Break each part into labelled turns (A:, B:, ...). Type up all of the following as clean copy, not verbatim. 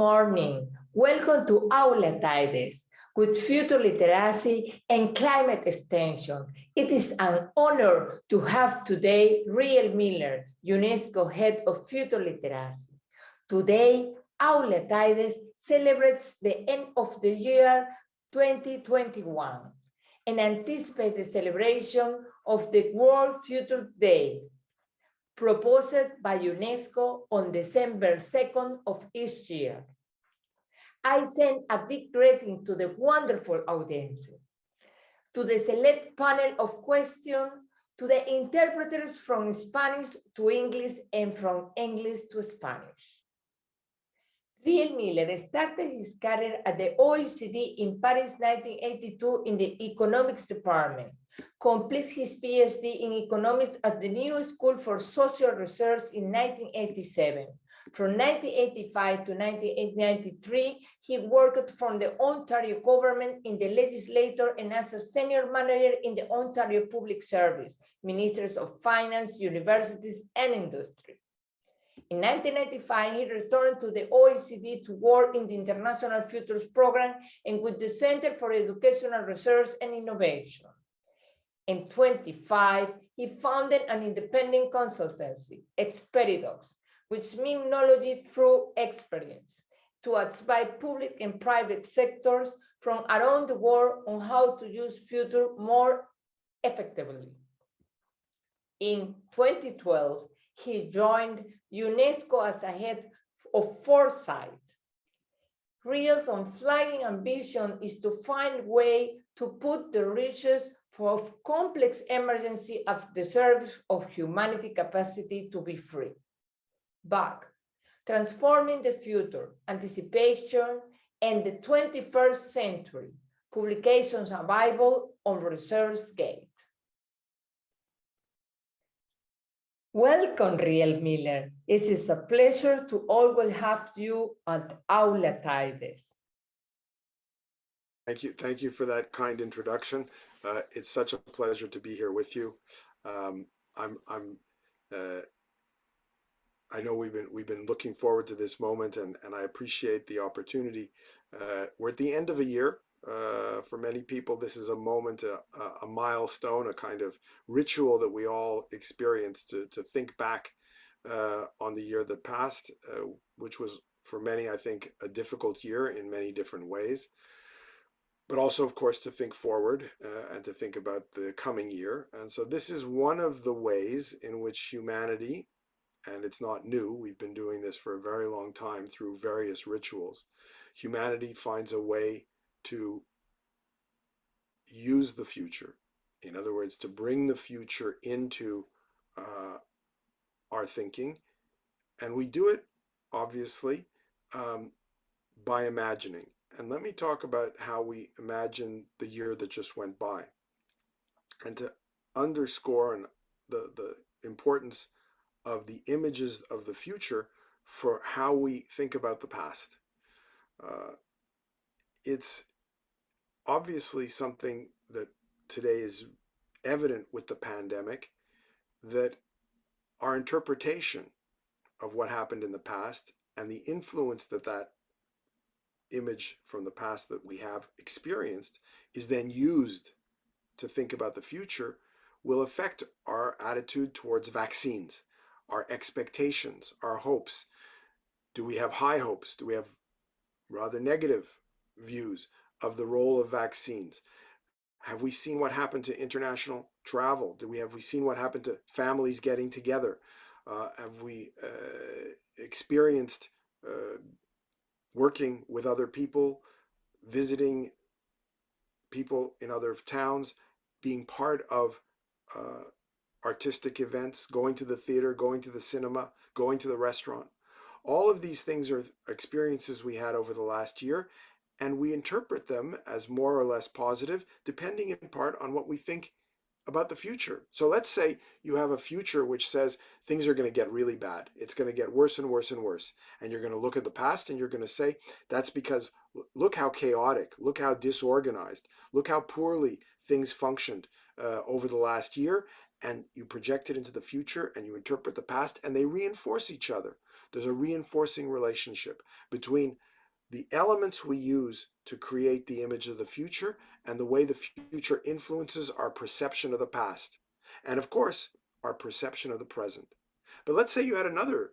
A: morning. Welcome to AULA TIDEs with Future Literacy and Climate Extinction. It is an honor to have today Riel Miller, UNESCO Head of Future Literacy. Today, AULA TIDEs celebrates the end of the year 2021 and anticipates the celebration of the World Future Days, proposed by UNESCO on December 2nd of each year. I send a big greeting to the wonderful audience, to the select panel of questions, to the interpreters from Spanish to English and from English to Spanish. Riel Miller started his career at the OECD in Paris 1982 in the economics department, completes his PhD in economics at the New School for Social Research in 1987. From 1985 to 1993, he worked for the Ontario government in the legislature and as a senior manager in the Ontario Public Service, Ministers of Finance, Universities, and Industry. In 1995, he returned to the OECD to work in the International Futures Program and with the Center for Educational Research and Innovation. In 2025, he founded an independent consultancy, Experidocs, which means knowledge through experience, to advise public and private sectors from around the world on how to use future more effectively. In 2012, he joined UNESCO as a head of foresight. Riel's unflagging ambition is to find a way to put the riches of complex emergency at the service of humanity capacity to be free. Back, transforming the future, anticipation, and the 21st century, publications available on ResearchGate. Welcome, Riel Miller. It is a pleasure to always have you at AULA TIDEs.
B: Thank you for that kind introduction. It's such a pleasure to be here with you. I know we've been looking forward to this moment, and I appreciate the opportunity. We're at the end of a year. For many people, this is a moment, a milestone, a kind of ritual that we all experience to think back on the year that passed, which was for many, I think, a difficult year in many different ways. But also, of course, to think forward and to think about the coming year. And so this is one of the ways in which humanity, and it's not new, we've been doing this for a very long time through various rituals, humanity finds a way to use the future. In other words, to bring the future into our thinking. And we do it, obviously, by imagining. And let me talk about how we imagine the year that just went by. And to underscore the importance of the images of the future for how we think about the past. It's obviously something that today is evident with the pandemic, that our interpretation of what happened in the past and the influence that that image from the past that we have experienced is then used to think about the future will affect our attitude towards vaccines, our expectations, our hopes. Do we have high hopes? Do we have rather negative views of the role of vaccines? Have we seen what happened to international travel? Have we seen what happened to families getting together? Have we experienced working with other people, visiting people in other towns, being part of artistic events, going to the theater, going to the cinema, going to the restaurant? All of these things are experiences we had over the last year, and we interpret them as more or less positive, depending in part on what we think about the future. So let's say you have a future which says things are going to get really bad. It's going to get worse and worse and worse. And you're going to look at the past and you're going to say, that's because look how chaotic, look how disorganized, look how poorly things functioned over the last year. And you project it into the future and you interpret the past, and they reinforce each other. There's a reinforcing relationship between the elements we use to create the image of the future and the way the future influences our perception of the past. And of course, our perception of the present. But let's say you had another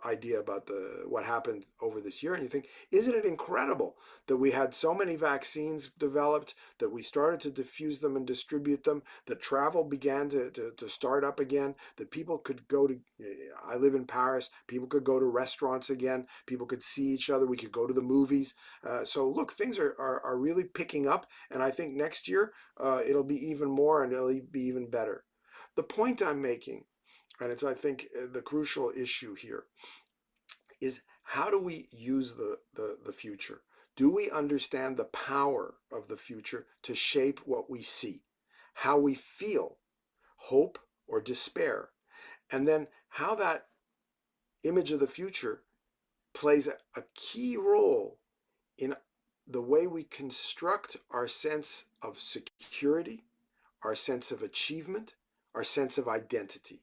B: idea about what happened over this year, and you think, isn't it incredible that we had so many vaccines developed, that we started to diffuse them and distribute them, that travel began to start up again, that people could go to, I live in Paris, people could go to restaurants again, people could see each other, we could go to the movies. So look, things are really picking up, and I think next year it'll be even more and it'll be even better. The point I'm making, and it's, I think, the crucial issue here, is how do we use the future? Do we understand the power of the future to shape what we see, how we feel, hope or despair, and then how that image of the future plays a key role in the way we construct our sense of security, our sense of achievement, our sense of identity?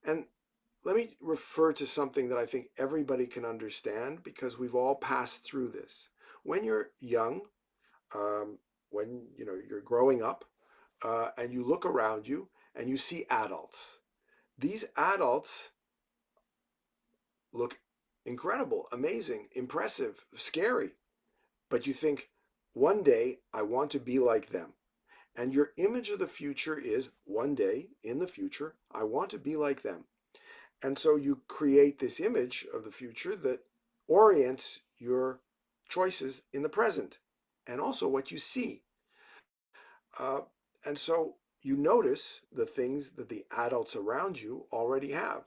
B: And let me refer to something that I think everybody can understand, because we've all passed through this. When you're young, when you're growing up, and you look around you and you see adults. These adults look incredible, amazing, impressive, scary. But you think, one day I want to be like them. And your image of the future is, one day in the future, I want to be like them. And so you create this image of the future that orients your choices in the present and also what you see. And so you notice the things that the adults around you already have.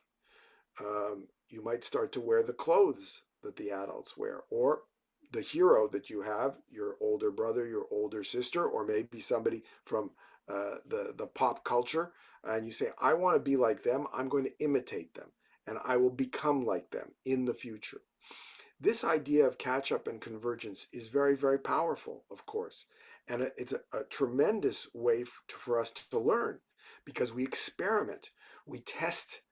B: You might start to wear the clothes that the adults wear, or the hero that you have, your older brother, your older sister, or maybe somebody from the pop culture, and you say, I want to be like them, I'm going to imitate them, and I will become like them in the future. This idea of catch-up and convergence is very, very powerful, of course, and it's a tremendous way for us to learn, because we experiment, we test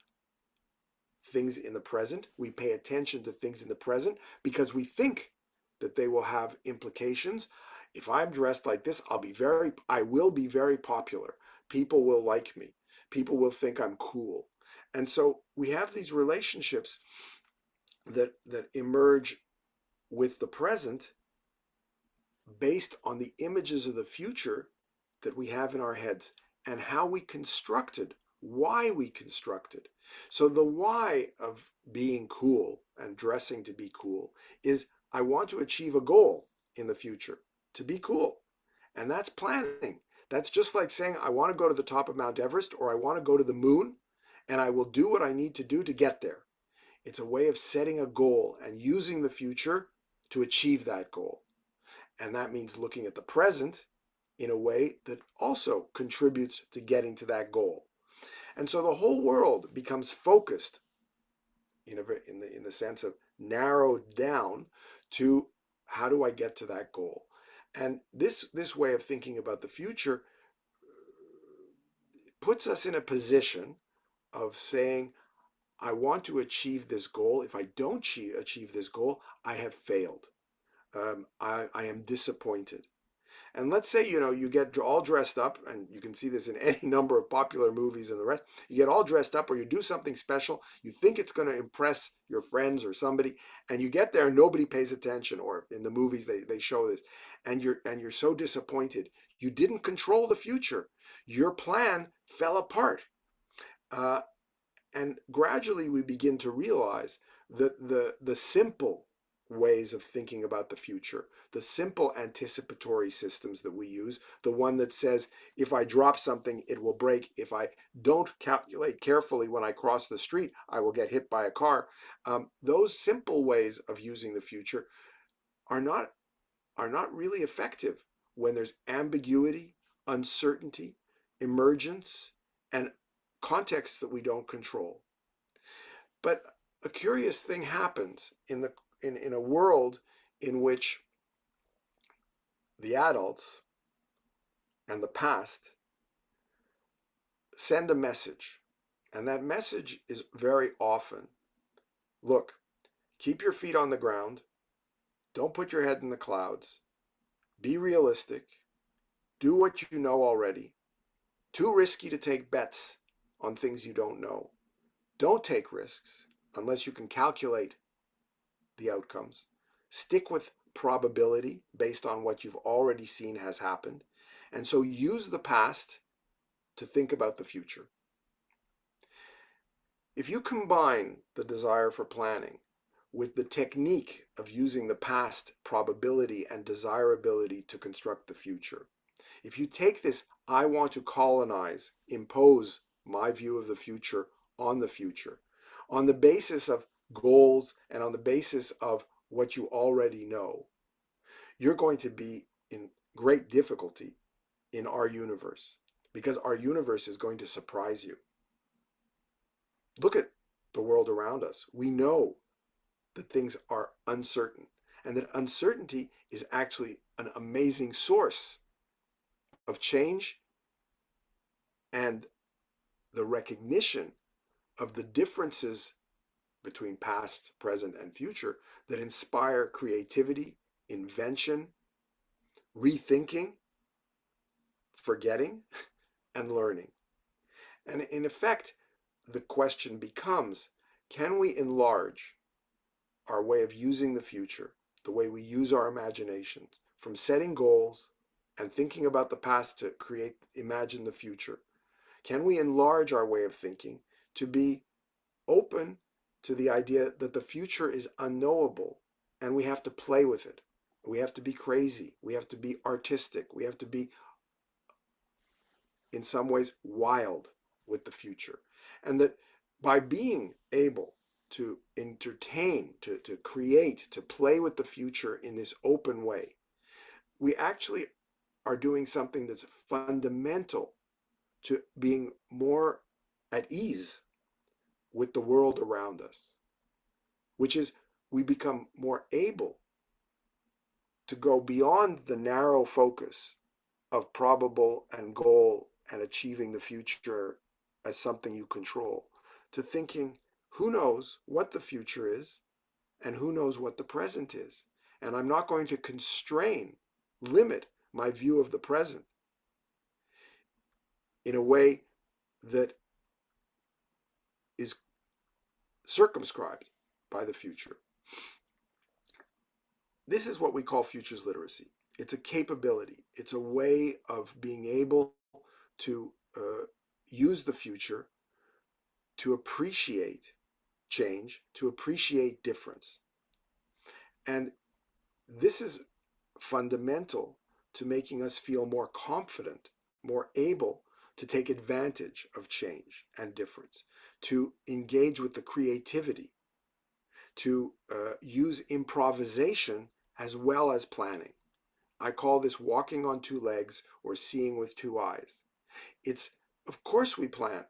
B: things in the present, we pay attention to things in the present because we think that they will have implications. If I'm dressed like this, I will be very popular. People will like me. People will think I'm cool. And so we have these relationships that emerge with the present based on the images of the future that we have in our heads and how we constructed, why we constructed. So the why of being cool and dressing to be cool is, I want to achieve a goal in the future to be cool. And that's planning. That's just like saying, I want to go to the top of Mount Everest, or I want to go to the moon, and I will do what I need to do to get there. It's a way of setting a goal and using the future to achieve that goal. And that means looking at the present in a way that also contributes to getting to that goal. And so the whole world becomes focused in the sense of narrowed down to, how do I get to that goal? And this way of thinking about the future puts us in a position of saying, I want to achieve this goal. If I don't achieve this goal, I have failed. I am disappointed. And let's say, you get all dressed up, and you can see this in any number of popular movies and the rest. You get all dressed up, or you do something special. You think it's going to impress your friends or somebody, and you get there and nobody pays attention, or in the movies they show this, and you're so disappointed. You didn't control the future. Your plan fell apart. And gradually we begin to realize that the simple ways of thinking about the future, the simple anticipatory systems that we use, the one that says, if I drop something, it will break. If I don't calculate carefully when I cross the street, I will get hit by a car. Those simple ways of using the future are not really effective when there's ambiguity, uncertainty, emergence, and contexts that we don't control. But a curious thing happens in a world in which the adults and the past send a message. And that message is very often, look, keep your feet on the ground, Don't put your head in the clouds. Be realistic. Do what you know already. Too risky to take bets on things you don't know. Don't take risks unless you can calculate the outcomes. Stick with probability based on what you've already seen has happened. And so use the past to think about the future. If you combine the desire for planning with the technique of using the past probability and desirability to construct the future, if you take this, I want to colonize, impose my view of the future on the basis of goals and on the basis of what you already know, you're going to be in great difficulty in our universe, because our universe is going to surprise you. Look at the world around us. We know that things are uncertain, and that uncertainty is actually an amazing source of change and the recognition of the differences between past, present, and future that inspire creativity, invention, rethinking, forgetting, and learning. And in effect, the question becomes, can we enlarge our way of using the future, the way we use our imaginations, from setting goals and thinking about the past to imagine the future? Can we enlarge our way of thinking to be open to the idea that the future is unknowable and we have to play with it? We have to be crazy. We have to be artistic. We have to be, in some ways, wild with the future. And that by being able to entertain, to create, to play with the future in this open way, we actually are doing something that's fundamental to being more at ease with the world around us, which is we become more able to go beyond the narrow focus of probable and goal and achieving the future as something you control, to thinking, who knows what the future is and who knows what the present is? And I'm not going to limit my view of the present in a way that is circumscribed by the future. This is what we call futures literacy. It's a capability. It's a way of being able to use the future to appreciate change, to appreciate difference. And this is fundamental to making us feel more confident, more able to take advantage of change and difference, to engage with the creativity, to use improvisation as well as planning. I call this walking on two legs or seeing with two eyes. It's, of course we plan.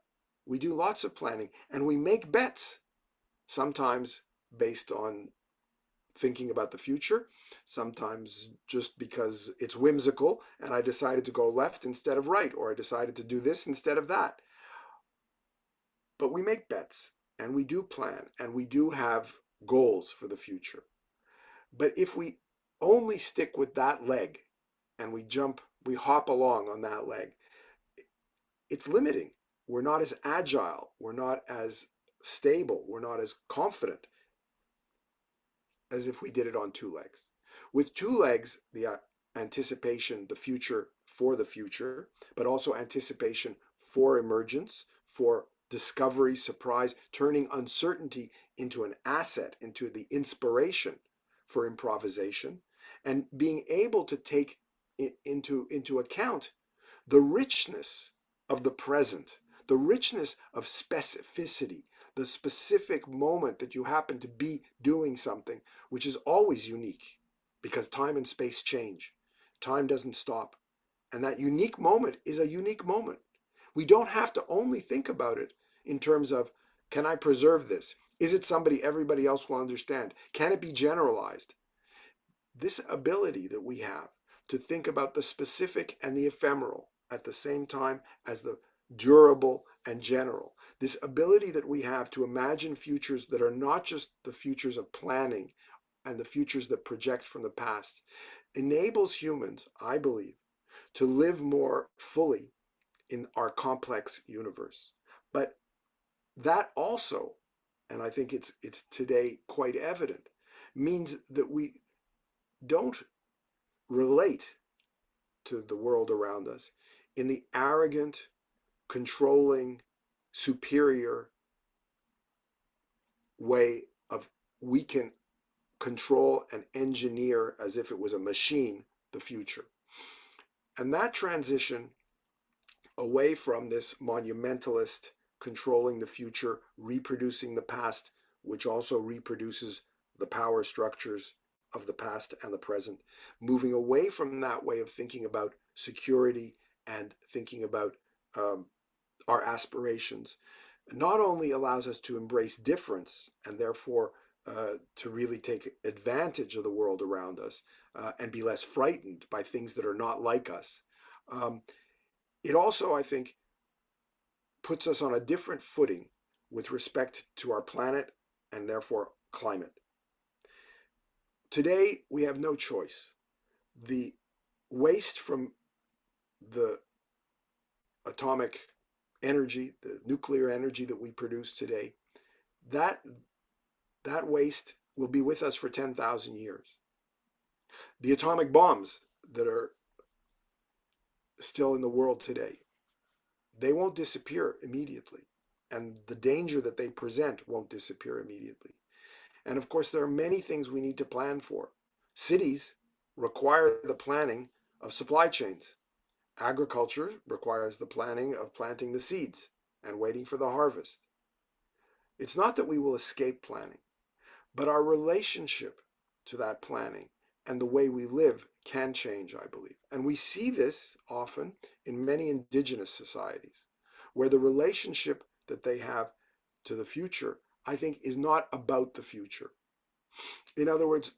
B: We do lots of planning and we make bets, sometimes based on thinking about the future, sometimes just because it's whimsical and I decided to go left instead of right, or I decided to do this instead of that. But we make bets and we do plan and we do have goals for the future. But if we only stick with that leg and we hop along on that leg, it's limiting. We're not as agile, we're not as stable, we're not as confident as if we did it on two legs. With two legs, the anticipation, the future for the future, but also anticipation for emergence, for discovery, surprise, turning uncertainty into an asset, into the inspiration for improvisation, and being able to take into account the richness of the present, the richness of specificity, the specific moment that you happen to be doing something, which is always unique because time and space change. Time doesn't stop. And that unique moment is a unique moment. We don't have to only think about it in terms of, can I preserve this? Is it somebody everybody else will understand? Can it be generalized? This ability that we have to think about the specific and the ephemeral at the same time as the durable and general, this ability that we have to imagine futures that are not just the futures of planning and the futures that project from the past enables humans, I believe, to live more fully in our complex universe. But that also, and I think it's today quite evident, means that we don't relate to the world around us in the arrogant, controlling, superior way of we can control and engineer as if it was a machine the future. And that transition away from this monumentalist controlling the future, reproducing the past, which also reproduces the power structures of the past and the present, moving away from that way of thinking about security and thinking about our aspirations, not only allows us to embrace difference and therefore to really take advantage of the world around us and be less frightened by things that are not like us. It also, I think, puts us on a different footing with respect to our planet and therefore climate. Today, we have no choice. The waste from the atomic energy, the nuclear energy that we produce today, that waste will be with us for 10,000 years. The atomic bombs that are still in the world today, they won't disappear immediately. And the danger that they present won't disappear immediately. And of course, there are many things we need to plan for. Cities require the planning of supply chains. Agriculture requires the planning of planting the seeds and waiting for the harvest. It's not that we will escape planning, but our relationship to that planning and the way we live can change, I believe. And we see this often in many indigenous societies, where the relationship that they have to the future, I think, is not about the future. In other words,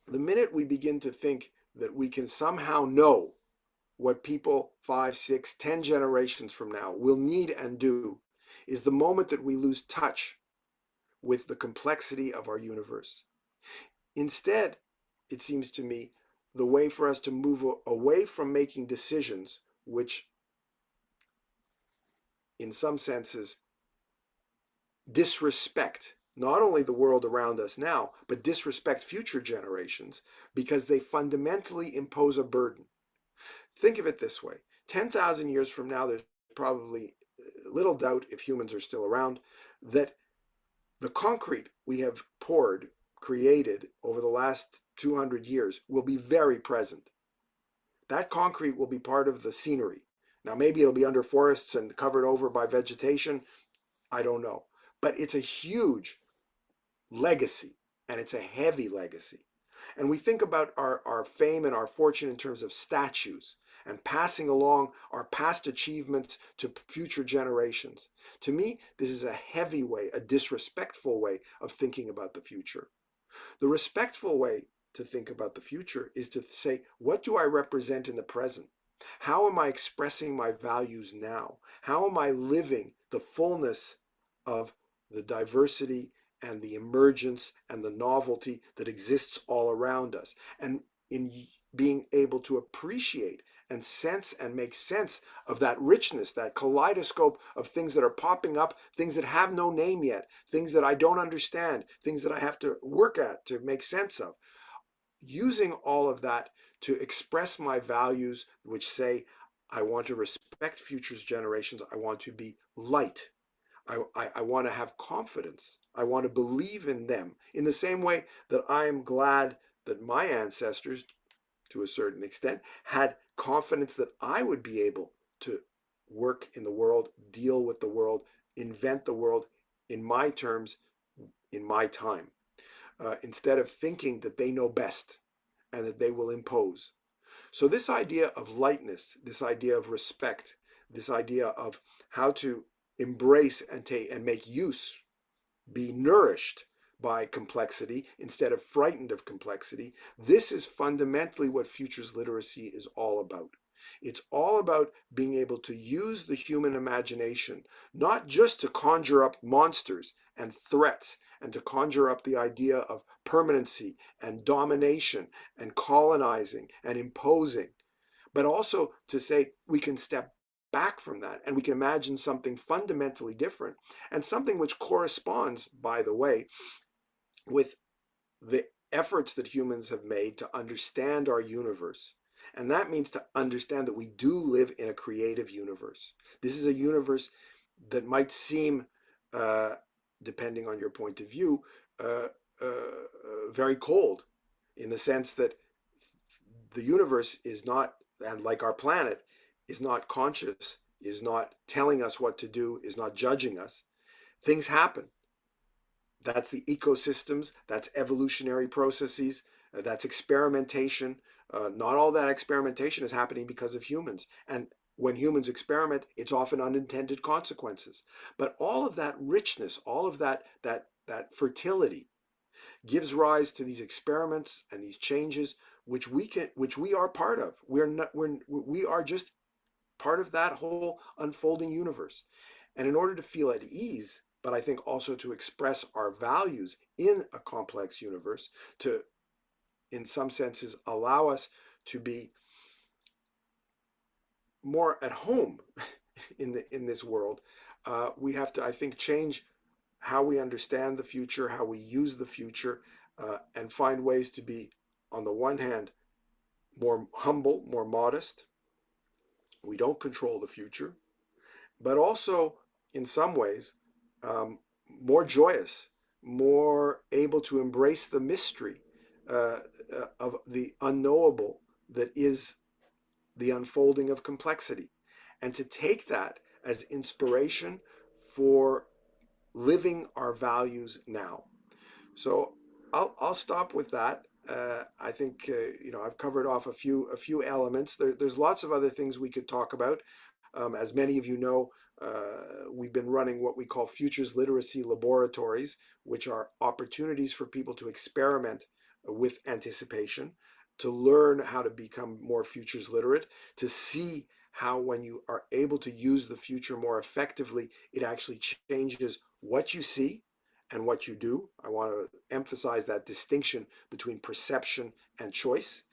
B: the minute we begin to think that we can somehow know what people 5, 6, 10 generations from now will need and do, is the moment that we lose touch with the complexity of our universe. Instead, it seems to me, the way for us to move away from making decisions which, in some senses, disrespect not only the world around us now, but disrespect future generations because they fundamentally impose a burden. Think of it this way. 10,000 years from now, there's probably little doubt, if humans are still around, that the concrete we have created over the last 200 years will be very present. That concrete will be part of the scenery. Now, maybe it'll be under forests and covered over by vegetation. I don't know. But it's a huge legacy, and it's a heavy legacy. And we think about our fame and our fortune in terms of statues and passing along our past achievements to future generations. To me, this is a heavy way, a disrespectful way of thinking about the future. The respectful way to think about the future is to say, what do I represent in the present? How am I expressing my values now? How am I living the fullness of the diversity and the emergence and the novelty that exists all around us? And in being able to appreciate and sense and make sense of that richness, that kaleidoscope of things that are popping up, things that have no name yet, things that I don't understand, things that I have to work at to make sense of. Using all of that to express my values, which say, I want to respect future generations, I want to be light, I want to have confidence, I want to believe in them, in the same way that I am glad that my ancestors, to a certain extent, had confidence that I would be able to work in the world, deal with the world, invent the world in my terms, in my time, instead of thinking that they know best and that they will impose. So this idea of lightness, this idea of respect, this idea of how to embrace and make use, be nourished by complexity instead of frightened of complexity, this is fundamentally what futures literacy is all about. It's all about being able to use the human imagination, not just to conjure up monsters and threats and to conjure up the idea of permanency and domination and colonizing and imposing, but also to say we can step back from that and we can imagine something fundamentally different, and something which corresponds, by the way, with the efforts that humans have made to understand our universe. And that means to understand that we do live in a creative universe. This is a universe that might seem, depending on your point of view, very cold, in the sense that the universe is not, and like our planet, is not conscious, is not telling us what to do, is not judging us. Things happen. That's the ecosystems, that's evolutionary processes, that's experimentation. Not all that experimentation is happening because of humans. And when humans experiment, it's often unintended consequences. But all of that richness, all of that fertility gives rise to these experiments and these changes, which we are part of. We are just part of that whole unfolding universe. And in order to feel at ease, but I think also to express our values in a complex universe, to, in some senses, allow us to be more at home in this world, we have to, I think, change how we understand the future, how we use the future, and find ways to be, on the one hand, more humble, more modest. We don't control the future, but also, in some ways, more joyous, more able to embrace the mystery of the unknowable that is the unfolding of complexity, and to take that as inspiration for living our values now. So I'll stop with that. I think I've covered off a few elements. There's lots of other things we could talk about. As many of you know, we've been running what we call Futures Literacy Laboratories, which are opportunities for people to experiment with anticipation, to learn how to become more futures literate, to see how, when you are able to use the future more effectively, it actually changes what you see and what you do. I want to emphasize that distinction between perception and choice.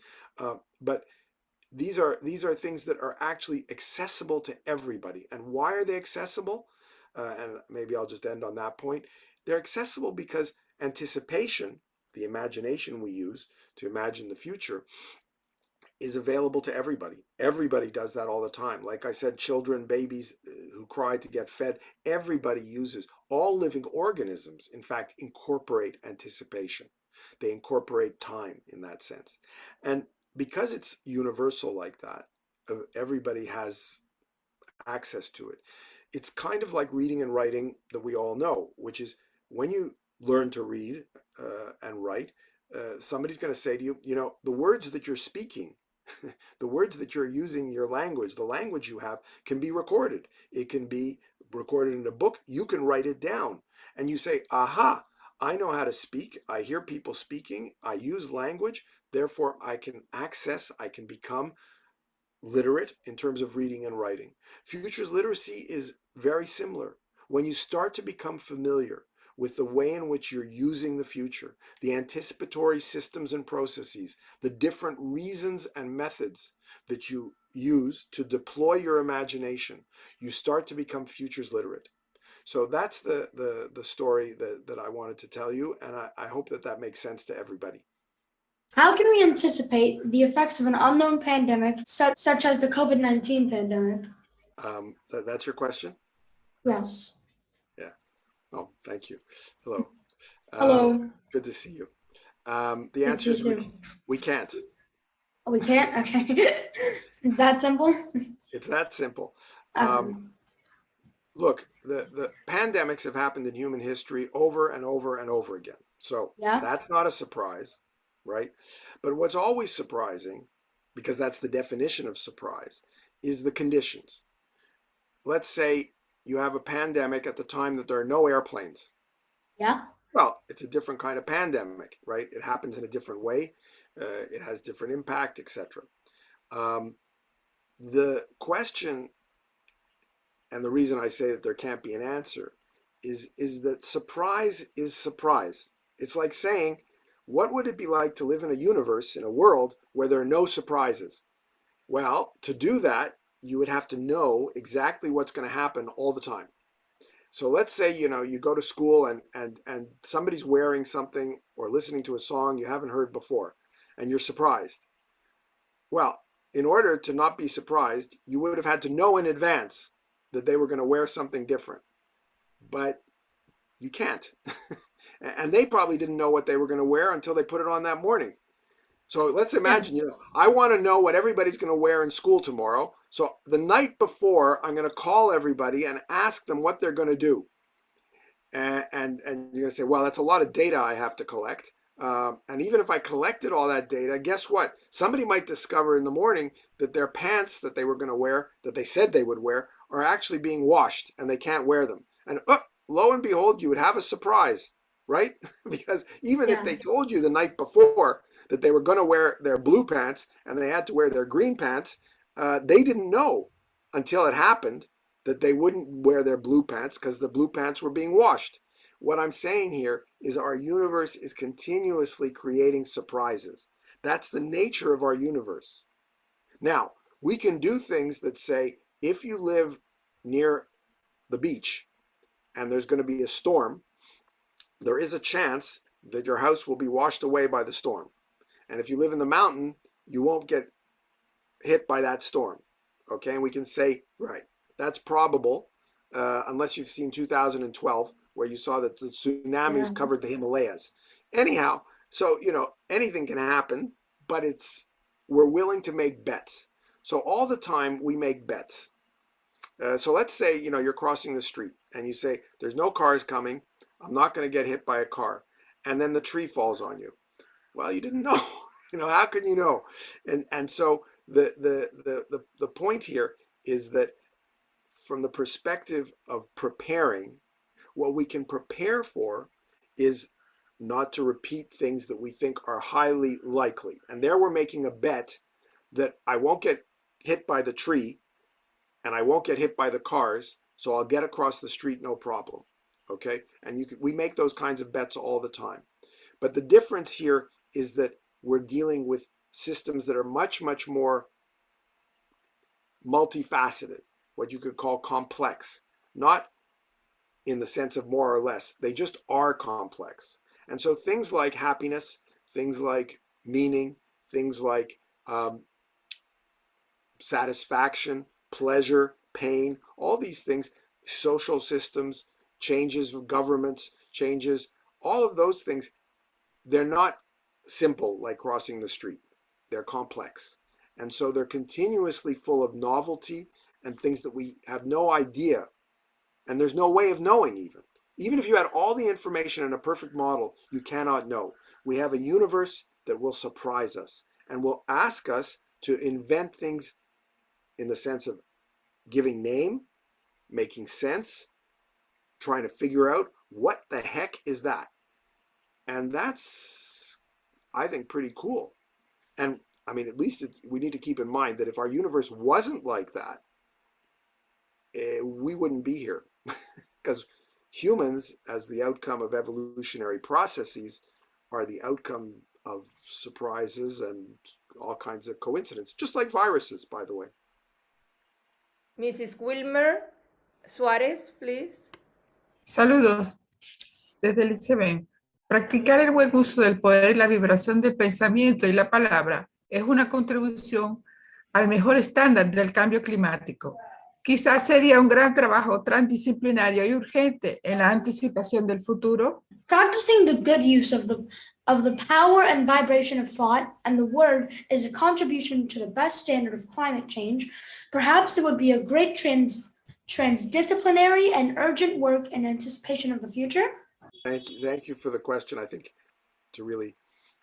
B: But these are things that are actually accessible to everybody. And why are they accessible? And maybe I'll just end on that point. They're accessible because anticipation, the imagination we use to imagine the future, is available to everybody. Everybody does that all the time. Like I said, children, babies who cry to get fed, everybody uses. All living organisms, in fact, incorporate anticipation. They incorporate time in that sense. And because it's universal like that, everybody has access to it. It's kind of like reading and writing that we all know, which is, when you learn to read and write, somebody's going to say to you, the words that you're speaking, the words that you're using, your language, the language you have, can be recorded. It can be recorded in a book. You can write it down. And you say, aha, I know how to speak. I hear people speaking. I use language. Therefore, I can become literate in terms of reading and writing. Futures literacy is very similar. When you start to become familiar with the way in which you're using the future, the anticipatory systems and processes, the different reasons and methods that you use to deploy your imagination, you start to become futures literate. So that's the story that I wanted to tell you, and I hope that makes sense to everybody.
C: How can we anticipate the effects of an unknown pandemic, such as the COVID-19 pandemic?
B: That's your question?
C: Yes.
B: Yeah. Oh, thank you. Hello.
C: Hello.
B: Good to see you. The
C: Good to
B: answer
C: see
B: is
C: you too.
B: we can't.
C: Oh, we can't? Okay. Is that simple?
B: It's that simple.
C: Okay.
B: Look, the pandemics have happened in human history over and over and over again. So
C: Yeah.
B: that's not a surprise, right? But what's always surprising, because that's the definition of surprise, is the conditions. Let's say you have a pandemic at the time that there are no airplanes.
C: Yeah.
B: Well, it's a different kind of pandemic, right? It happens in a different way. It has different impact, etc. the question, and the reason I say that there can't be an answer, is that surprise is surprise. It's like saying, what would it be like to live in a universe, in a world where there are no surprises? Well, to do that, you would have to know exactly what's going to happen all the time. So let's say, you go to school and somebody's wearing something or listening to a song you haven't heard before, and you're surprised. Well, in order to not be surprised, you would have had to know in advance that they were going to wear something different. But you can't. And they probably didn't know what they were going to wear until they put it on that morning. So let's imagine, I want to know what everybody's going to wear in school tomorrow. So the night before, I'm going to call everybody and ask them what they're going to do. And you're going to say, well, that's a lot of data I have to collect. And even if I collected all that data, guess what? Somebody might discover in the morning that their pants that they were going to wear, that they said they would wear, are actually being washed and they can't wear them. And lo and behold, you would have a surprise, right? Because even if they told you the night before that they were going to wear their blue pants and they had to wear their green pants, they didn't know until it happened that they wouldn't wear their blue pants because the blue pants were being washed. What I'm saying here is our universe is continuously creating surprises. That's the nature of our universe. Now, we can do things that say, if you live near the beach and there's going to be a storm, there is a chance that your house will be washed away by the storm. And if you live in the mountain, you won't get hit by that storm. Okay, and we can say, right, that's probable, unless you've seen 2012, where you saw that the tsunamis covered the Himalayas. Anyhow, so, anything can happen, but we're willing to make bets. So all the time we make bets. So let's say, you're crossing the street and you say, there's no cars coming. I'm not going to get hit by a car. And then the tree falls on you. Well, you didn't know. How can you know? And so the point here is that from the perspective of preparing, what we can prepare for is not to repeat things that we think are highly likely. And there we're making a bet that I won't get hit by the tree and I won't get hit by the cars, so I'll get across the street no problem. Okay? And we make those kinds of bets all the time. But the difference here is that we're dealing with systems that are much, much more multifaceted, what you could call complex, not in the sense of more or less. They just are complex. And so things like happiness, things like meaning, things like satisfaction, pleasure, pain, all these things, social systems, changes of governments, changes, all of those things, they're not simple like crossing the street. They're complex. And so they're continuously full of novelty and things that we have no idea. And there's no way of knowing even. Even if you had all the information in a perfect model, you cannot know. We have a universe that will surprise us and will ask us to invent things in the sense of giving name, making sense, trying to figure out what the heck is that. And that's, I think, pretty cool. And I mean, at least we need to keep in mind that if our universe wasn't like that, we wouldn't be here. Because humans, as the outcome of evolutionary processes, are the outcome of surprises and all kinds of coincidence, just like viruses, by the way.
A: Mrs. Wilmer Suárez, please.
D: Saludos desde el ICB. Practicar el buen uso del poder y la vibración del pensamiento y la palabra es una contribución al mejor estándar del cambio climático. Quizás sería un gran trabajo transdisciplinario y urgente en la anticipación del futuro.
C: Practicing the good use of the power and vibration of thought and the word is a contribution to the best standard of climate change. Perhaps it would be a great transdisciplinary and urgent work in anticipation of the future.
B: Thank you for the question, I think, to really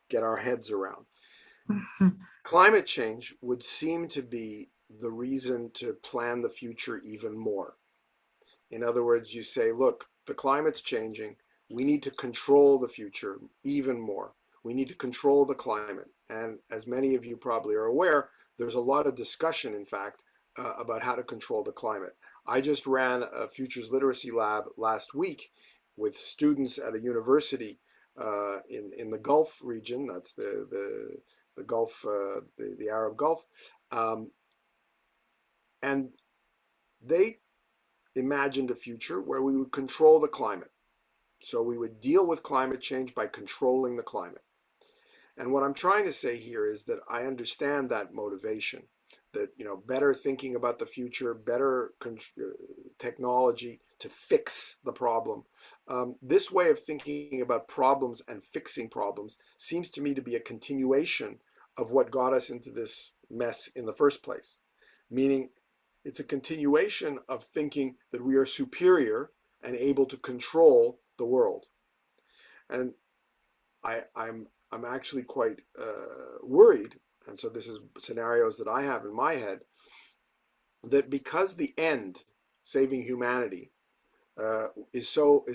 B: get our heads around. Climate change would seem to be the reason to plan the future even more. In other words, you say, look, the climate's changing. We need to control the future even more. We need to control the climate. And as many of you probably are aware, there's a lot of discussion, in fact, about how to control the climate. I just ran a Futures Literacy Lab last week with students at a university in the Gulf region. That's the Gulf, the Arab Gulf. And they imagined a future where we would control the climate. So we would deal with climate change by controlling the climate. And what I'm trying to say here is that I understand that motivation, that, you know, better thinking about the future, better technology to fix the problem. This way of thinking about problems and fixing problems seems to me to be a continuation of what got us into this mess in the first place. Meaning it's a continuation of thinking that we are superior and able to control the world. And I'm actually quite worried, and so this is scenarios that I have in my head, that because the end, saving humanity, is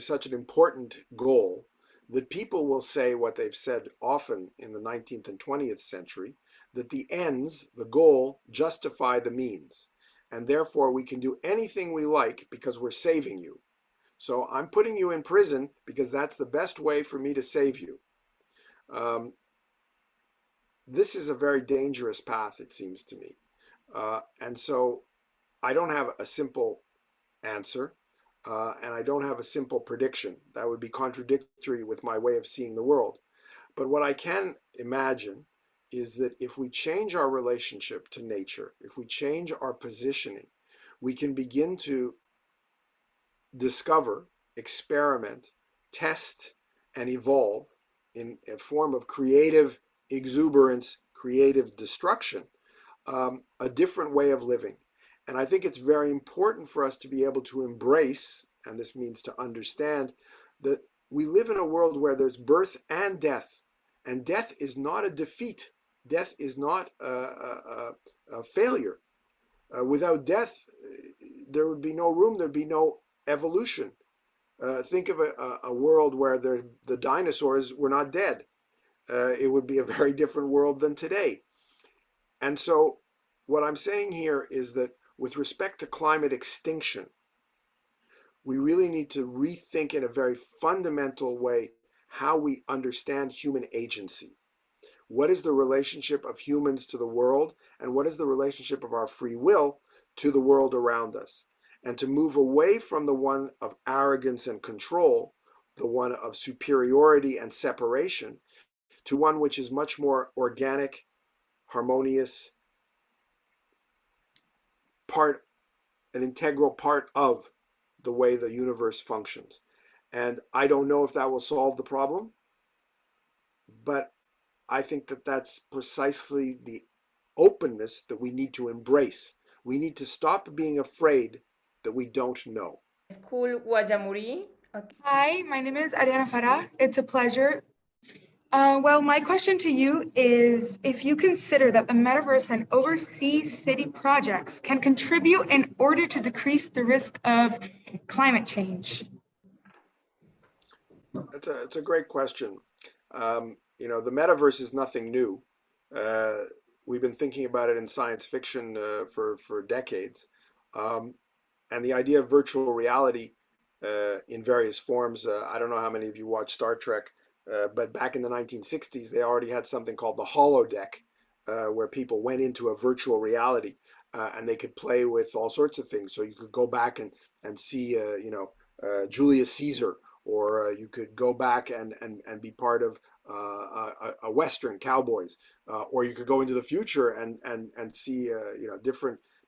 B: such an important goal, that people will say what they've said often in the 19th and 20th century, that the ends, the goal, justify the means, and therefore we can do anything we like because we're saving you. So I'm putting you in prison because that's the best way for me to save you. This is a very dangerous path, it seems to me. And so I don't have a simple answer, and I don't have a simple prediction. That would be contradictory with my way of seeing the world. But what I can imagine is that if we change our relationship to nature, if we change our positioning, we can begin to discover, experiment, test, and evolve in a form of creative exuberance, creative destruction, a different way of living. And I think it's very important for us to be able to embrace, and this means to understand, that we live in a world where there's birth and death. And death is not a defeat. Death is not a failure. Without death, there would be no room, there'd be no evolution. Think of a world where the dinosaurs were not dead. It would be a very different world than today. And so what I'm saying here is that with respect to climate extinction, we really need to rethink in a very fundamental way how we understand human agency. What is the relationship of humans to the world, and what is the relationship of our free will to the world around us? And to move away from the one of arrogance and control, the one of superiority and separation, to one which is much more organic, harmonious, an integral part of the way the universe functions. And I don't know if that will solve the problem, but I think that that's precisely the openness that we need to embrace. We need to stop being afraid that we don't know.
A: School Guajamuri. Okay.
E: Hi, my name is Ariana Farah. It's a pleasure. Well, my question to you is if you consider that the metaverse and overseas city projects can contribute in order to decrease the risk of climate change.
B: It's a great question. You know, the metaverse is nothing new. We've been thinking about it in science fiction for decades. And the idea of virtual reality in various forms, I don't know how many of you watch Star Trek, but back in the 1960s, they already had something called the holodeck, where people went into a virtual reality and they could play with all sorts of things. So you could go back and see, you know, Julius Caesar, or you could go back and be part of a Western, cowboys, or you could go into the future and see, you know,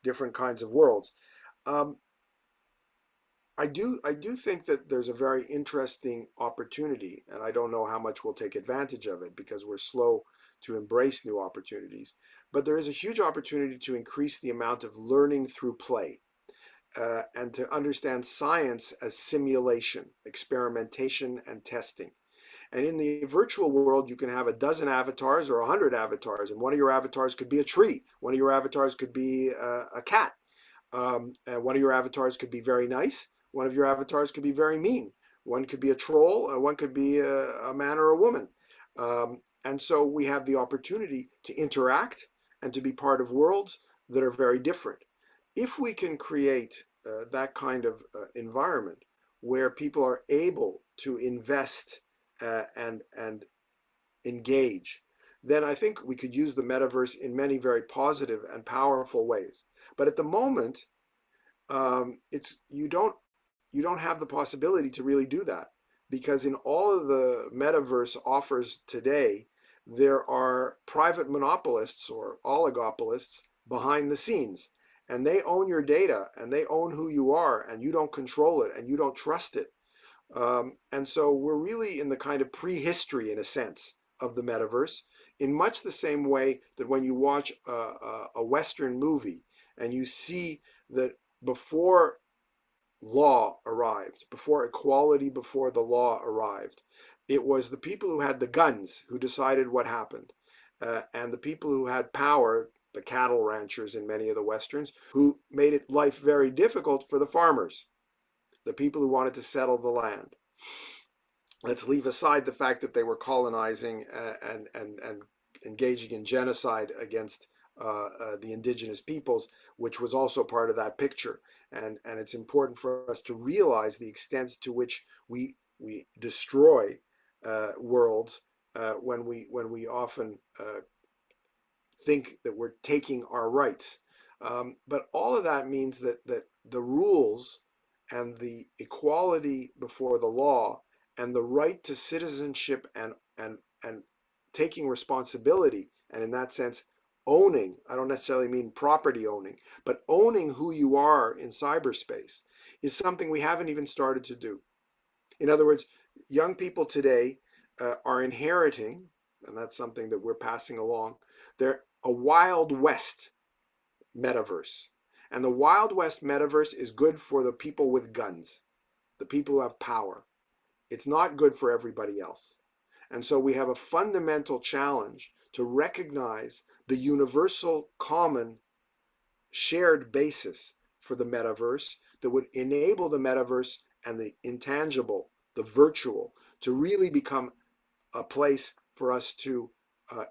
B: different kinds of worlds. I do think that there's a very interesting opportunity, and I don't know how much we'll take advantage of it because we're slow to embrace new opportunities. But there is a huge opportunity to increase the amount of learning through play, and to understand science as simulation, experimentation, and testing. And in the virtual world, you can have a dozen avatars or 100 avatars, and one of your avatars could be a tree. One of your avatars could be a cat. And one of your avatars could be very nice. One of your avatars could be very mean. One could be a troll, one could be a man or a woman. And so we have the opportunity to interact and to be part of worlds that are very different. If we can create that kind of environment where people are able to invest and engage, then I think we could use the metaverse in many very positive and powerful ways. But at the moment, you don't have the possibility to really do that, because in all of the metaverse offers today, there are private monopolists or oligopolists behind the scenes, and they own your data and they own who you are, and you don't control it and you don't trust it. And so we're really in the kind of prehistory, in a sense, of the metaverse, in much the same way that when you watch a Western movie and you see that before law arrived, before equality before the law arrived, it was the people who had the guns who decided what happened. And the people who had power, the cattle ranchers in many of the Westerns, who made it life very difficult for the farmers, the people who wanted to settle the land. Let's leave aside the fact that they were colonizing and engaging in genocide against the indigenous peoples, which was also part of that picture. And it's important for us to realize the extent to which we destroy worlds when we often think that we're taking our rights. But all of that means that the rules and the equality before the law and the right to citizenship and taking responsibility, and in that sense owning, I don't necessarily mean property owning, but owning who you are in cyberspace, is something we haven't even started to do. In other words, young people today are inheriting, and that's something that we're passing along, they're a Wild West metaverse. And the Wild West metaverse is good for the people with guns, the people who have power. It's not good for everybody else. And so we have a fundamental challenge to recognize the universal, common, shared basis for the metaverse that would enable the metaverse and the intangible, the virtual, to really become a place for us to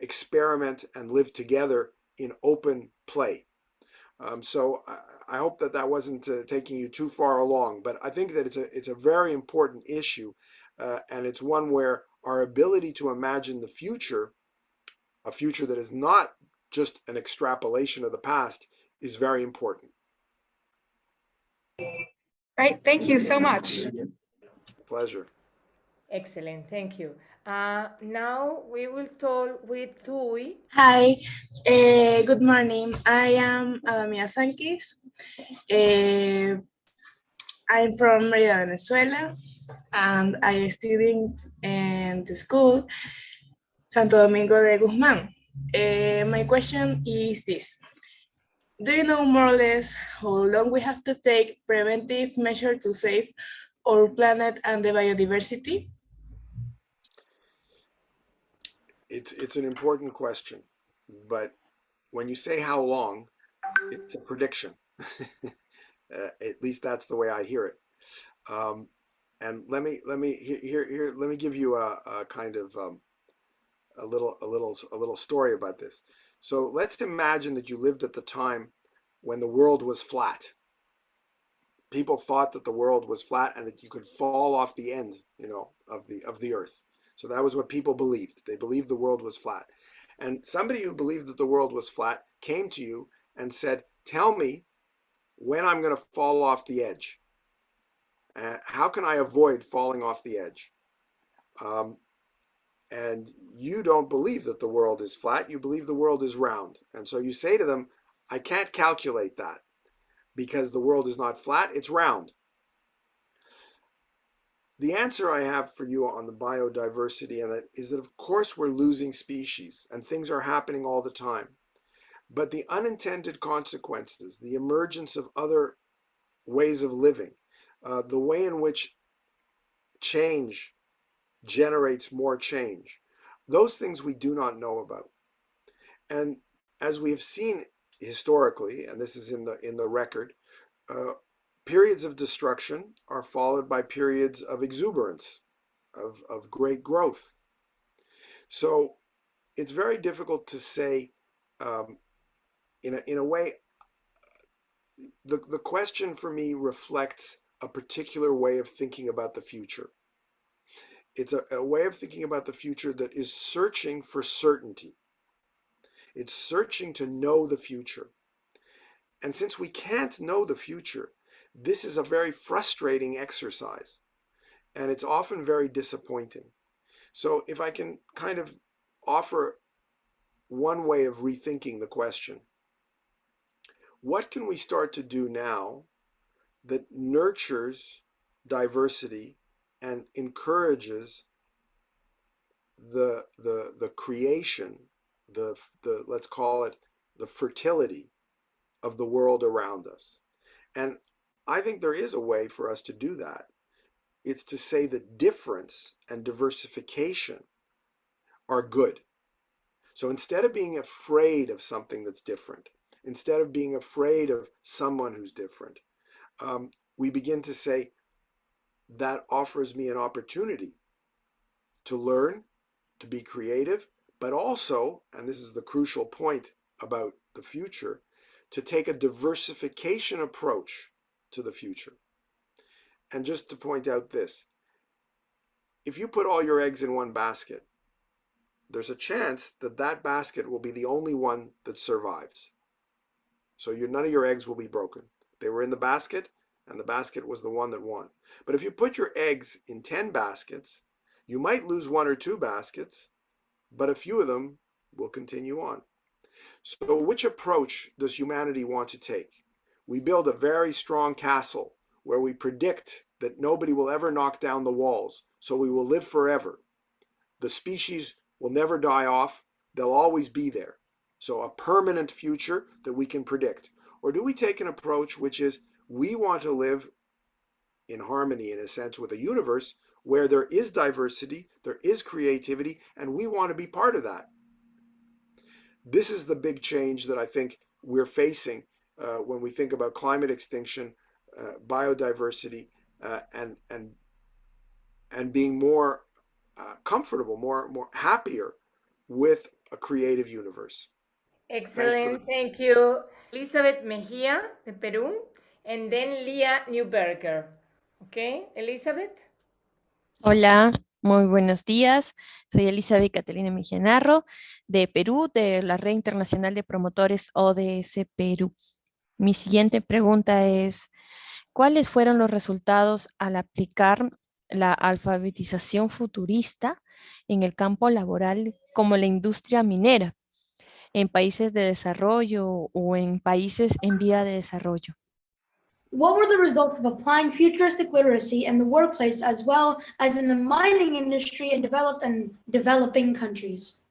B: experiment and live together in open play. So I hope that that wasn't taking you too far along, but I think that it's a very important issue, and it's one where our ability to imagine the future, a future that is not just an extrapolation of the past, is very important.
E: Right, thank you so much.
B: Pleasure.
A: Excellent, thank you. Now we will talk with Tui.
F: Hi, good morning. I am Alamia Sankis. I'm from Merida, Venezuela, and I study in the school Santo Domingo de Guzmán. My question is this. Do you know more or less how long we have to take preventive measures to save our planet and the biodiversity?
B: It's an important question, but when you say how long, it's a prediction. At least that's the way I hear it. And let me give you a kind of a little story about this. So let's imagine that you lived at the time when the world was flat. People thought that the world was flat and that you could fall off the end, of the earth. So that was what people believed. They believed the world was flat. And somebody who believed that the world was flat came to you and said, tell me when I'm going to fall off the edge. How can I avoid falling off the edge? And you don't believe that the world is flat. You believe the world is round. And so you say to them, I can't calculate that because the world is not flat, it's round. The answer I have for you on the biodiversity and that is that of course we're losing species and things are happening all the time. But the unintended consequences, the emergence of other ways of living, the way in which change generates more change, those things we do not know about. And as we have seen historically, and this is in the record, periods of destruction are followed by periods of exuberance, of great growth. So it's very difficult to say, in a way, the question for me reflects a particular way of thinking about the future. It's a way of thinking about the future that is searching for certainty. It's searching to know the future. And since we can't know the future, this is a very frustrating exercise. And it's often very disappointing. So if I can kind of offer one way of rethinking the question, what can we start to do now that nurtures diversity and encourages the creation, the let's call it the fertility of the world around us? And I think there is a way for us to do that. It's to say that difference and diversification are good. So instead of being afraid of something that's different, instead of being afraid of someone who's different, we begin to say, that offers me an opportunity to learn, to be creative, but also, and this is the crucial point about the future, to take a diversification approach to the future. And just to point out this, if you put all your eggs in one basket, there's a chance that that basket will be the only one that survives. So none of your eggs will be broken. They were in the basket, and the basket was the one that won. But if you put your eggs in 10 baskets, you might lose 1 or 2 baskets, but a few of them will continue on. So which approach does humanity want to take? We build a very strong castle where we predict that nobody will ever knock down the walls, so we will live forever. The species will never die off. They'll always be there. So a permanent future that we can predict. Or do we take an approach which is, we want to live in harmony, in a sense, with a universe where there is diversity, there is creativity, and we want to be part of that? This is the big change that I think we're facing when we think about climate extinction, biodiversity, and being more comfortable, more happier with a creative universe.
A: Excellent, thank you. Elizabeth Mejía de Perú, and then Leah Newberger. Okay, Elizabeth.
G: Hola, muy buenos días. Soy Elizabeth Catalina Mejía Narro, de Perú, de la Red Internacional de Promotores ODS Perú. Mi siguiente pregunta es, ¿cuáles fueron los resultados al aplicar la alfabetización futurista en el campo laboral como la industria minera, en países de desarrollo o en países en vía de desarrollo?
C: What were the results of applying futuristic literacy in the workplace as well as in the mining industry in developed and developing countries?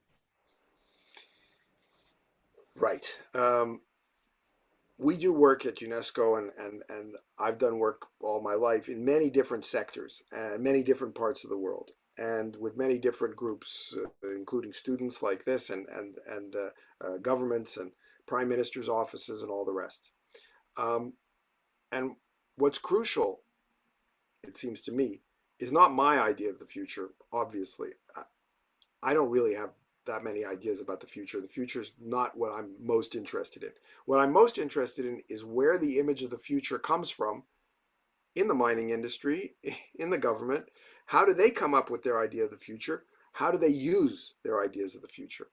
B: Right. We do work at UNESCO, and I've done work all my life in many different sectors and many different parts of the world, and with many different groups, including students like this, and governments and prime ministers' offices and all the rest. And what's crucial, it seems to me, is not my idea of the future, obviously. I don't really have that many ideas about the future. The future is not what I'm most interested in. What I'm most interested in is where the image of the future comes from in the mining industry, in the government. How do they come up with their idea of the future? How do they use their ideas of the future,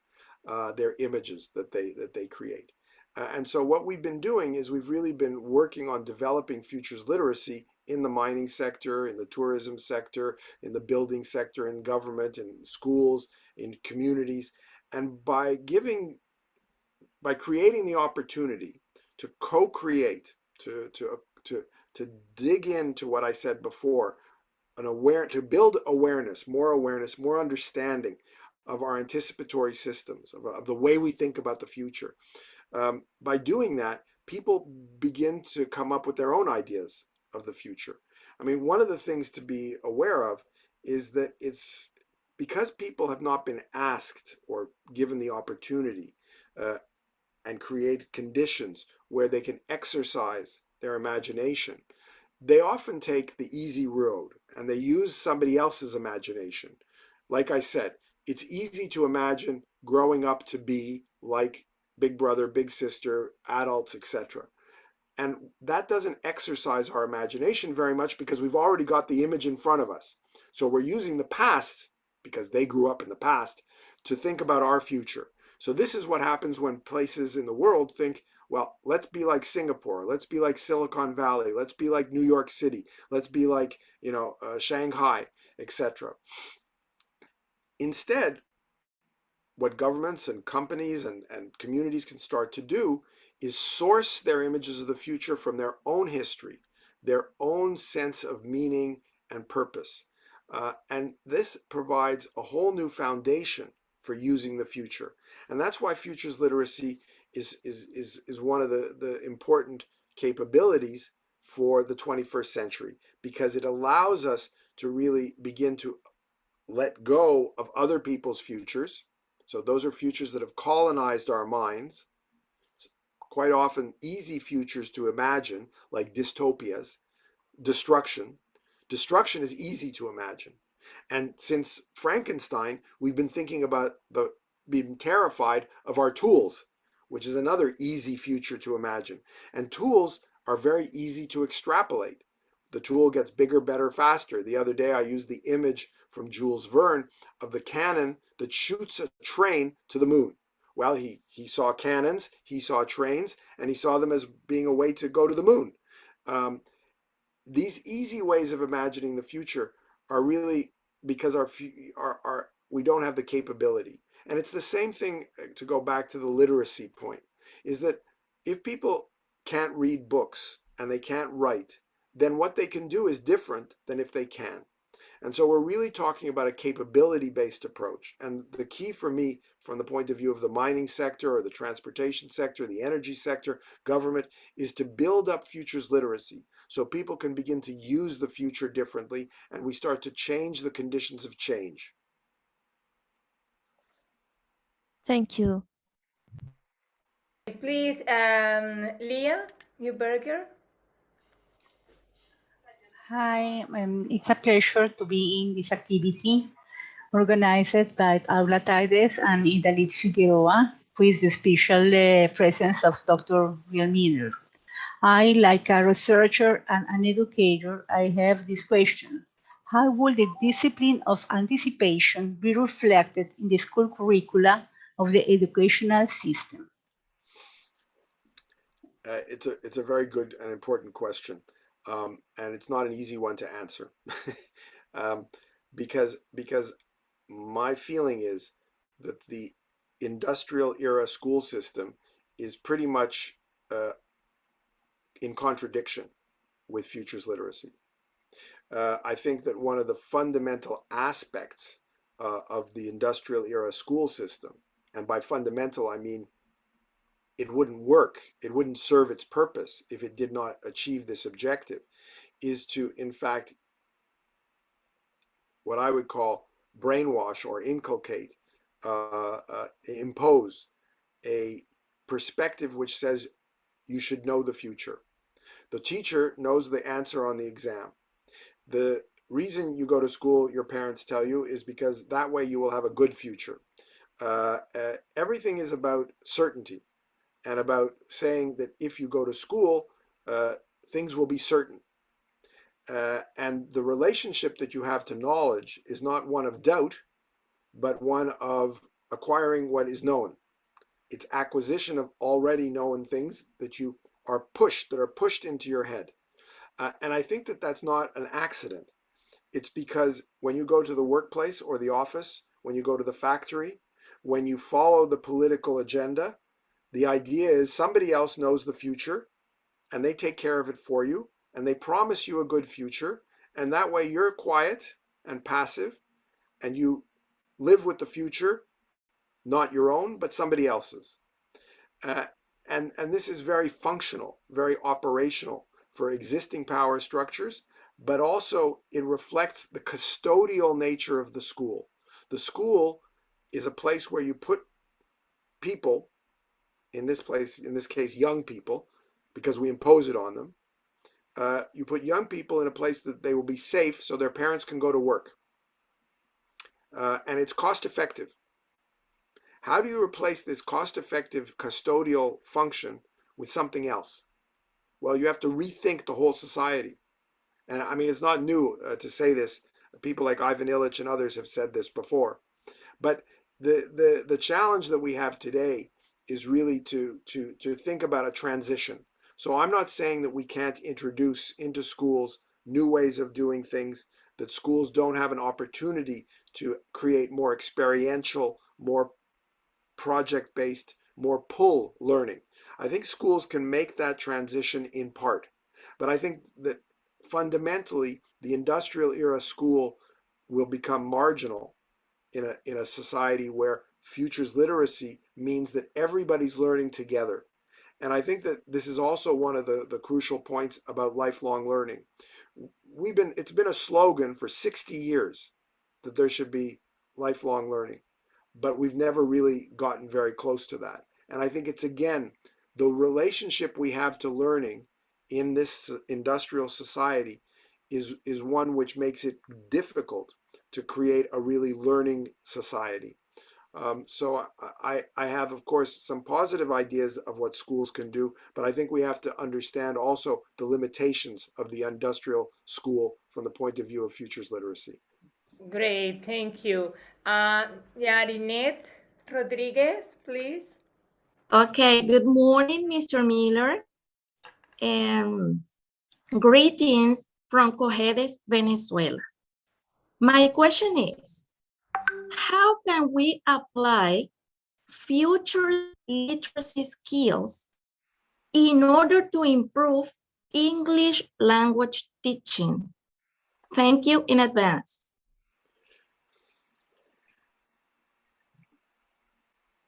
B: their images that they create? And so what we've been doing is we've really been working on developing futures literacy in the mining sector, in the tourism sector, in the building sector, in government, in schools, in communities. And by creating the opportunity to co-create, to dig into what I said before, to build awareness, more understanding of our anticipatory systems, of the way we think about the future. By doing that, people begin to come up with their own ideas of the future. I mean, one of the things to be aware of is that it's because people have not been asked or given the opportunity and created conditions where they can exercise their imagination. They often take the easy road and they use somebody else's imagination. Like I said, it's easy to imagine growing up to be like big brother, big sister, adults, etc. And that doesn't exercise our imagination very much because we've already got the image in front of us. So we're using the past, because they grew up in the past, to think about our future. So this is what happens when places in the world think, well, let's be like Singapore, let's be like Silicon Valley, let's be like New York City, let's be like, Shanghai, etc. Instead, what governments and companies and communities can start to do is source their images of the future from their own history, their own sense of meaning and purpose. And this provides a whole new foundation for using the future. And that's why futures literacy is one of the important capabilities for the 21st century, because it allows us to really begin to let go of other people's futures. So those are futures that have colonized our minds, quite often easy futures to imagine, like dystopias, destruction. Destruction is easy to imagine. And since Frankenstein, we've been thinking about being terrified of our tools, which is another easy future to imagine. And tools are very easy to extrapolate. The tool gets bigger, better, faster. The other day I used the image from Jules Verne of the cannon that shoots a train to the moon. Well, he saw cannons, he saw trains, and he saw them as being a way to go to the moon. These easy ways of imagining the future are really because we don't have the capability. And it's the same thing, to go back to the literacy point, is that if people can't read books and they can't write, then what they can do is different than if they can. And so we're really talking about a capability-based approach. And the key for me, from the point of view of the mining sector or the transportation sector, the energy sector, government, is to build up futures literacy so people can begin to use the future differently and we start to change the conditions of change.
G: Thank you.
A: Please, Riel Newberger.
H: Hi, it's a pleasure to be in this activity organized by AULATIDES and Idalith Figueroa with the special presence of Dr. Riel Miller. I, like a researcher and an educator, I have this question. How will the discipline of anticipation be reflected in the school curricula of the educational system?
B: It's a very good and important question. And it's not an easy one to answer. Because my feeling is that the industrial era school system is pretty much in contradiction with futures literacy. I think that one of the fundamental aspects of the industrial era school system, and by fundamental I mean it wouldn't work, it wouldn't serve its purpose if it did not achieve this objective, is to, in fact, what I would call brainwash or inculcate, impose a perspective which says you should know the future. The teacher knows the answer on the exam. The reason you go to school, your parents tell you, is because that way you will have a good future. Everything is about certainty and about saying that if you go to school, things will be certain. And the relationship that you have to knowledge is not one of doubt, but one of acquiring what is known. It's acquisition of already known things that you are pushed into your head. And I think that that's not an accident. It's because when you go to the workplace or the office, when you go to the factory, when you follow the political agenda, the idea is somebody else knows the future and they take care of it for you and they promise you a good future. And that way you're quiet and passive and you live with the future, not your own, but somebody else's. And this is very functional, very operational for existing power structures, but also it reflects the custodial nature of the school. The school is a place where you put people, in this case, young people, because we impose it on them. You put young people in a place that they will be safe so their parents can go to work. and it's cost effective. How do you replace this cost-effective custodial function with something else? Well, you have to rethink the whole society. And I mean, it's not new to say this. People like Ivan Illich and others have said this before. But the challenge that we have today is really to think about a transition. So I'm not saying that we can't introduce into schools new ways of doing things, that schools don't have an opportunity to create more experiential, more project-based, more pull learning. I think schools can make that transition in part. But I think that fundamentally, the industrial era school will become marginal in a society where futures literacy means that everybody's learning together. And I think that this is also one of the crucial points about lifelong learning. It's been a slogan for 60 years that there should be lifelong learning, but we've never really gotten very close to that. And I think it's, again, the relationship we have to learning in this industrial society is one which makes it difficult to create a really learning society. So I have, of course, some positive ideas of what schools can do, but I think we have to understand also the limitations of the industrial school from the point of view of futures literacy.
A: Great, thank you. Yarinette Rodriguez, please.
I: Okay, good morning, Mr. Miller. And greetings from Cojedes, Venezuela. My question is, how can we apply future literacy skills in order to improve English language teaching? Thank you in advance.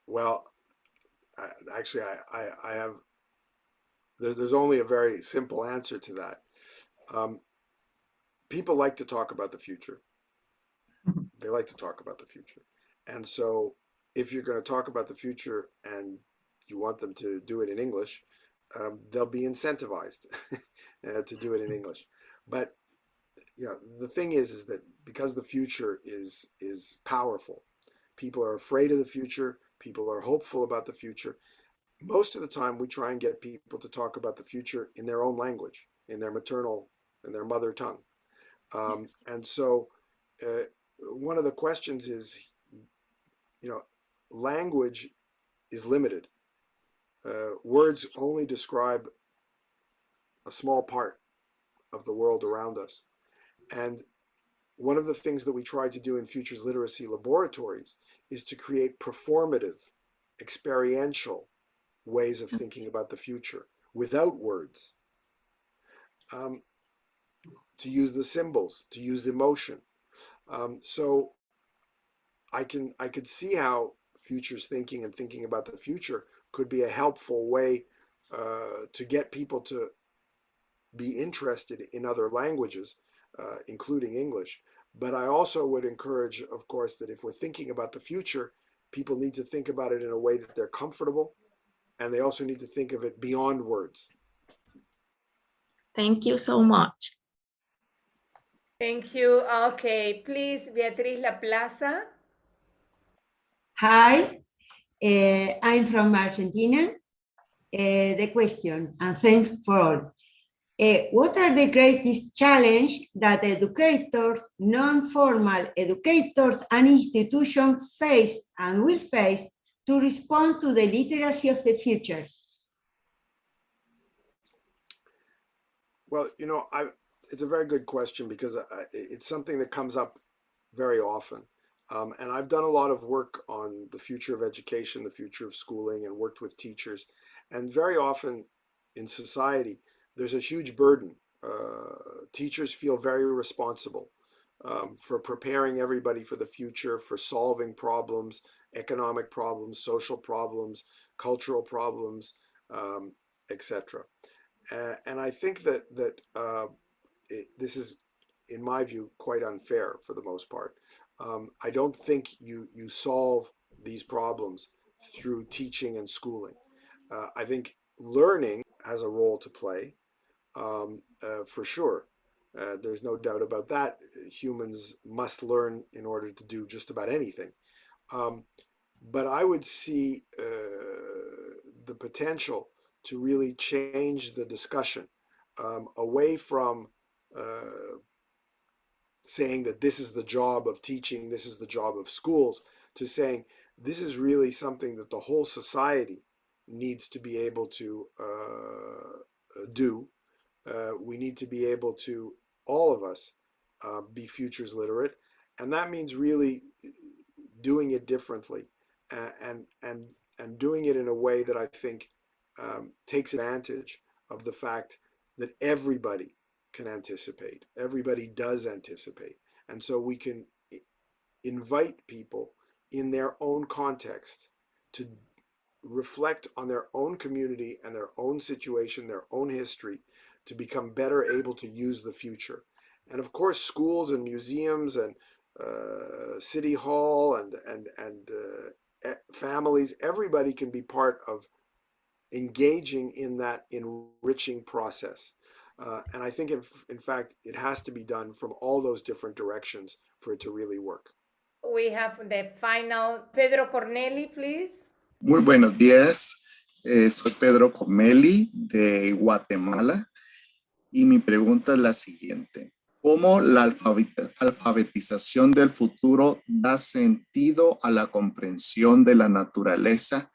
B: Well, actually, I have, there's only a very simple answer to that. People like to talk about the future. They like to talk about the future. And so if you're going to talk about the future and you want them to do it in English, they'll be incentivized to do it in English. But you know, the thing is that because the future is powerful, people are afraid of the future, people are hopeful about the future. Most of the time we try and get people to talk about the future in their own language, in their maternal, in their mother tongue. And so one of the questions is, you know, language is limited. Words only describe a small part of the world around us. And one of the things that we try to do in Futures Literacy Laboratories is to create performative, experiential ways of thinking about the future without words. To use the symbols, to use emotion. So I could see how futures thinking and thinking about the future could be a helpful way to get people to be interested in other languages, including English. But I also would encourage, of course, that if we're thinking about the future, people need to think about it in a way that they're comfortable, and they also need to think of it beyond words.
I: Thank you so much.
A: Thank you. Okay, please, Beatriz La Plaza.
J: Hi, I'm from Argentina. The question, and thanks for all. What are the greatest challenges that educators, non-formal educators and institutions face and will face to respond to the literacy of the future?
B: Well, you know, it's a very good question because it's something that comes up very often. And I've done a lot of work on the future of education, the future of schooling, and worked with teachers. And very often in society, there's a huge burden. Teachers feel very responsible for preparing everybody for the future, for solving problems, economic problems, social problems, cultural problems, etc. And I think that this is, in my view, quite unfair for the most part. I don't think you solve these problems through teaching and schooling. I think learning has a role to play, for sure. There's no doubt about that. Humans must learn in order to do just about anything. But I would see the potential to really change the discussion away from saying that this is the job of teaching, this is the job of schools, to saying this is really something that the whole society needs to be able to do. We need to be able to, all of us, be futures literate, and that means really doing it differently and doing it in a way that I think takes advantage of the fact that everybody can anticipate. Everybody does anticipate. And so we can invite people in their own context to reflect on their own community and their own situation, their own history, to become better able to use the future. And of course, schools and museums and City Hall and families, everybody can be part of engaging in that enriching process. And I think, in fact, it has to be done from all those different directions for it to really work.
A: We have the final, Pedro Corneli, please.
K: Muy buenos días. Soy Pedro Corneli de Guatemala y mi pregunta es la siguiente. ¿Cómo la alfabetización del futuro da sentido a la comprensión de la naturaleza,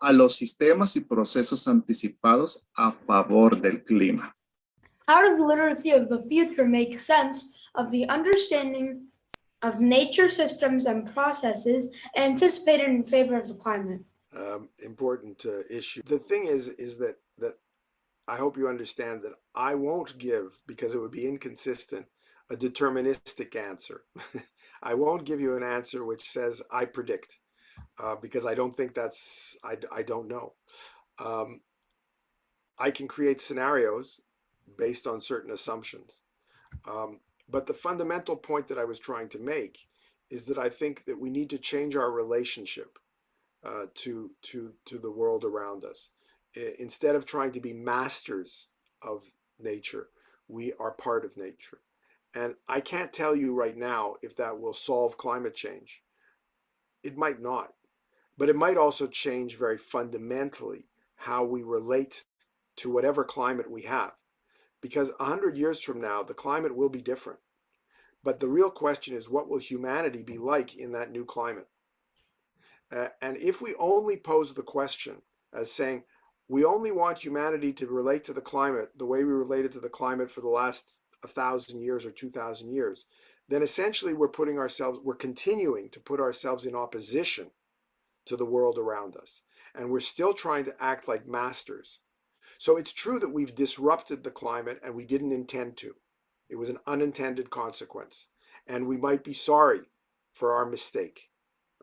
K: a los sistemas y procesos anticipados a favor del clima?
C: How does the literacy of the future make sense of the understanding of nature systems and processes anticipated in favor of the climate?
B: Important issue. The thing is that I hope you understand that I won't give, because it would be inconsistent, a deterministic answer. I won't give you an answer which says I predict, because I don't think that's, I don't know. I can create scenarios based on certain assumptions. But the fundamental point that I was trying to make is that I think that we need to change our relationship to the world around us. Instead of trying to be masters of nature, we are part of nature. And I can't tell you right now if that will solve climate change. It might not, but it might also change very fundamentally how we relate to whatever climate we have. Because 100 years from now, the climate will be different. But the real question is, what will humanity be like in that new climate? And if we only pose the question as saying, we only want humanity to relate to the climate the way we related to the climate for the last 1,000 years or 2,000 years, then essentially we're continuing to put ourselves in opposition to the world around us. And we're still trying to act like masters. So it's true that we've disrupted the climate and we didn't intend to. It was an unintended consequence. And we might be sorry for our mistake.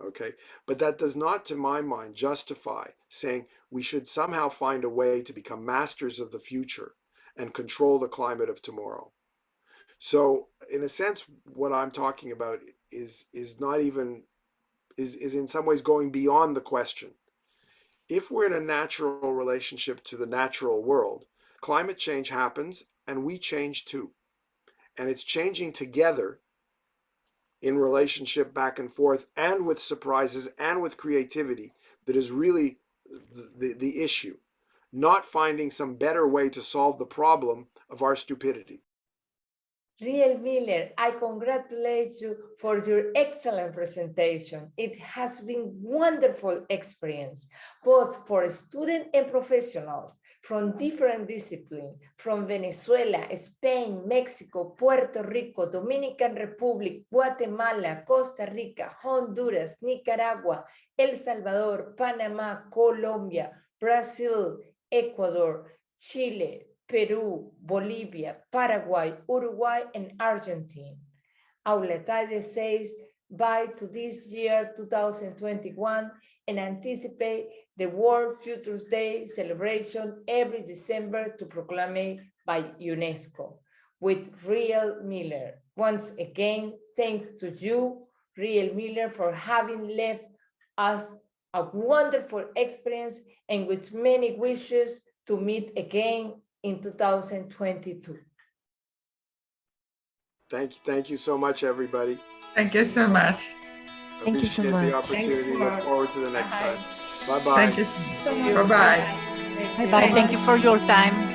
B: Okay, but that does not, to my mind, justify saying we should somehow find a way to become masters of the future and control the climate of tomorrow. So in a sense, what I'm talking about is not even, is in some ways going beyond the question. If we're in a natural relationship to the natural world, climate change happens and we change too. And it's changing together in relationship back and forth, and with surprises and with creativity, that is really the issue. Not finding some better way to solve the problem of our stupidity.
A: Riel Miller, I congratulate you for your excellent presentation. It has been wonderful experience, both for students and professionals from different disciplines, from Venezuela, Spain, Mexico, Puerto Rico, Dominican Republic, Guatemala, Costa Rica, Honduras, Nicaragua, El Salvador, Panama, Colombia, Brazil, Ecuador, Chile, Peru, Bolivia, Paraguay, Uruguay, and Argentina. AULATIDES says bye to this year 2021 and anticipate the World Futures Day celebration every December to proclaim by UNESCO. With Riel Miller. Once again, thanks to you, Riel Miller, for having left us a wonderful experience and with many wishes to meet again in 2022.
B: Thank you so much, everybody.
D: Thank you so much.
G: Thank you so
B: Appreciate the
G: much.
B: opportunity. Look
J: Lord.
B: forward to the next time. Bye-bye.
D: Thank you so much. Bye-bye.
H: Bye-bye. Thank you for your time.